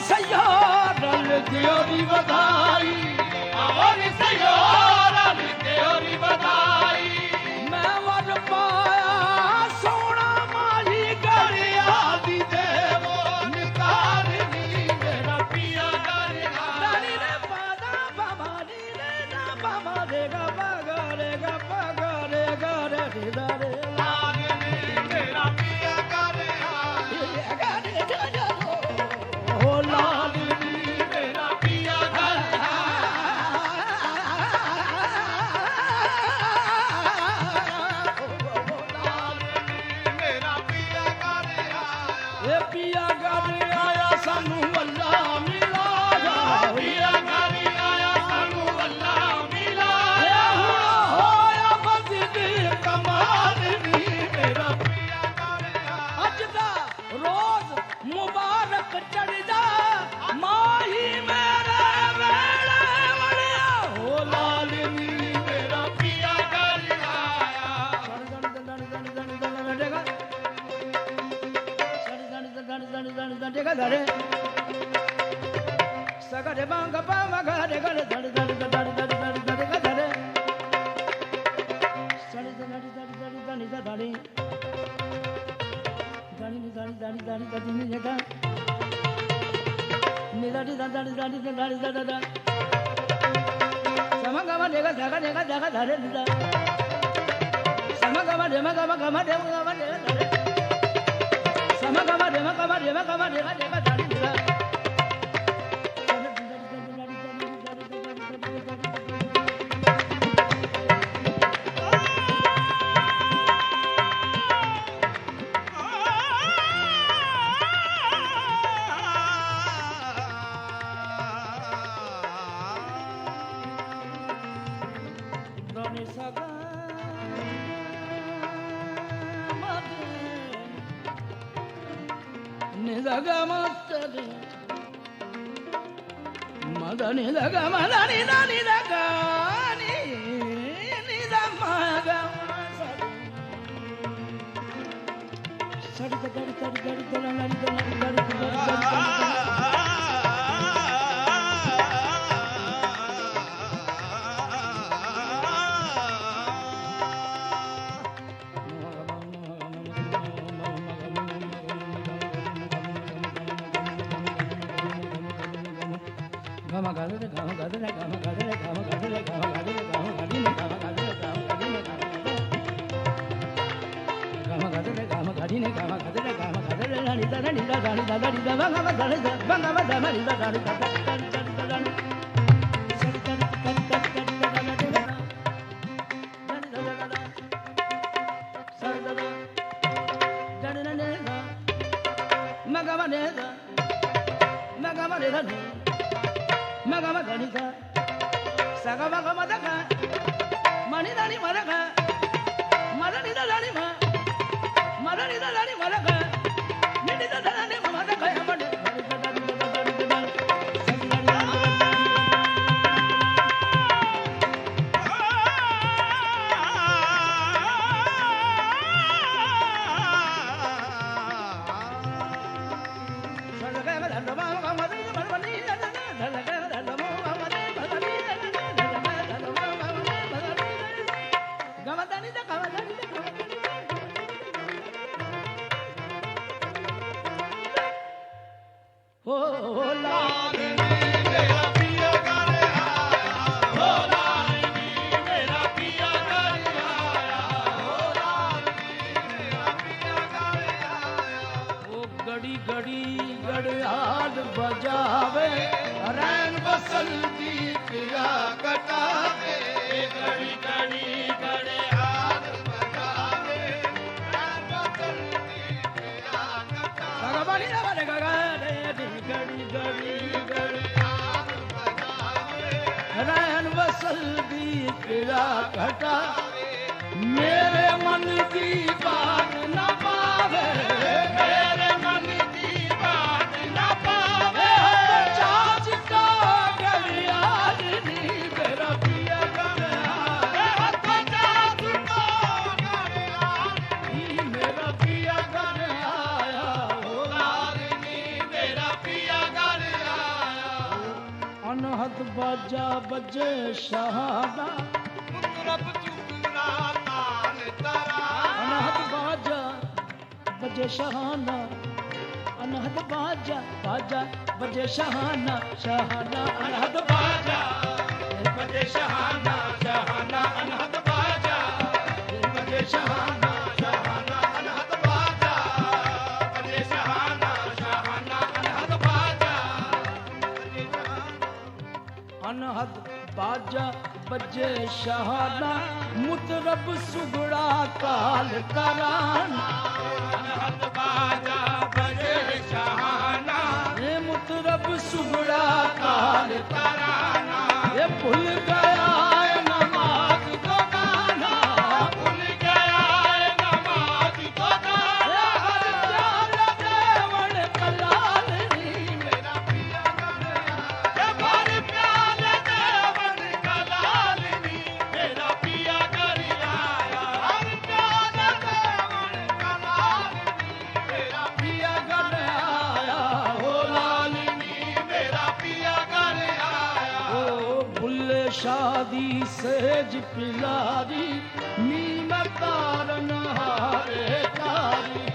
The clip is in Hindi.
सयारल देओरी बधाई, और सयारल देओरी बधाई। मैं वर पाया सोना माही गरिया दी देवो निकारनी मेरा पिया घर आया। नी रे पादा बाबा नी रे ना बाबा रे गा बागा रे गा बागा रे गा रे रे दा रे लागनी मेरा पिया घर आया। गा रे गा गा ओ लाडली मेरा पिया घर मेरा पिया घर आया। ए पिया घर आया सानू अल्लाह मिला गा पिया घर आया सानू अल्लाह मिला। ए हुण होया बजदी कमाल नी मेरा पिया घर आया। अज दा रोज मुबारक चढ़ जा माही मेरे वेले वड़िया हो लालनी मेरा पिया घर आया। सगरे बांग पावा गरे गरे धड़ धड़ धड़ धड़ धड़ धड़ धड़ धड़ सड़ी धड़ी धड़ी धड़ी धड़ी धड़ी धड़ी धड़ी धड़ी धड़ी धड़ी नी जगह नी धड़ी धड़ी धड़ी धड़ी धड़ी धड़ी समगमा देगा जगा देगा जगा धरे नी समगमा देमा गमा गमा देमा गमा देगा धरे समगमा देमा गमा देमा गमा देगा देगा धरे नी मदनी लगा मदनी नानी लगा नी दमागा सड़ी गड़ी गड़ी गड़ी गड़ी गड़ी gama gada de gama gada de gama gada de gama gada de gama gada de gama gada de gama gada de gama gada de gama gada de gama gada de gama gada de gama gada de rani da rani da rani da rani da banga da rani da banga da rani da rani da rani da rani sari da rani da rani da sari da rani da rani magama ne da magama ne da magama gani ka sagama gama da ka mani dani mara ka marani da dani ma marani da dani mara ka nidi da dani ma da ka amane बजावे रैन बसंती पिया कटावे घड़ी घड़ी घड़ी हाथ बजावे रैन बसंती पिया कटावे। भगवानी ना बने गगारे घड़ी घड़ी घड़ी हाथ बजावे रैन बसंती पिया कटावे मेरे मन की बात न पावे मेरे मन की बात न पावे। चाच का गलियार नी मेरा पिया घर आया चाच का गलियार नी मेरा पिया घर आया लालनी मेरा पिया घर बाजा बजे शहाना मुतरब चुगला ताल तरा अनहद बाजा बजे शहाना अनहद बाजा बाजा बजे शहाना शहाना अनहद बाजा बजे शहाना शहाना अनहद बाजा बजे शहाना शहाना अनहद बाजा बजे शहाना शहाना अनहद बाजा बजे शहाना अनहद बाजा बजे शहाना मुतरब सुगड़ा काल कराना अनहद बाजा बजे शहाना ए मुतरब सुगड़ा काल तराना ये भूल गया है नमाज को गाना भूल गया है नमाज को गाना ये हर चाल देवण कलाल नी मेरा पिया गया ये बार प्याले देवन का लालनी मेरा पिया कर आया हर प्याले देवन का लालनी मेरा पिया गन आया हो लालनी मेरा पिया कर आया ओ बुल्ले शादी सेज पिलारी नीम तारन हारे कारी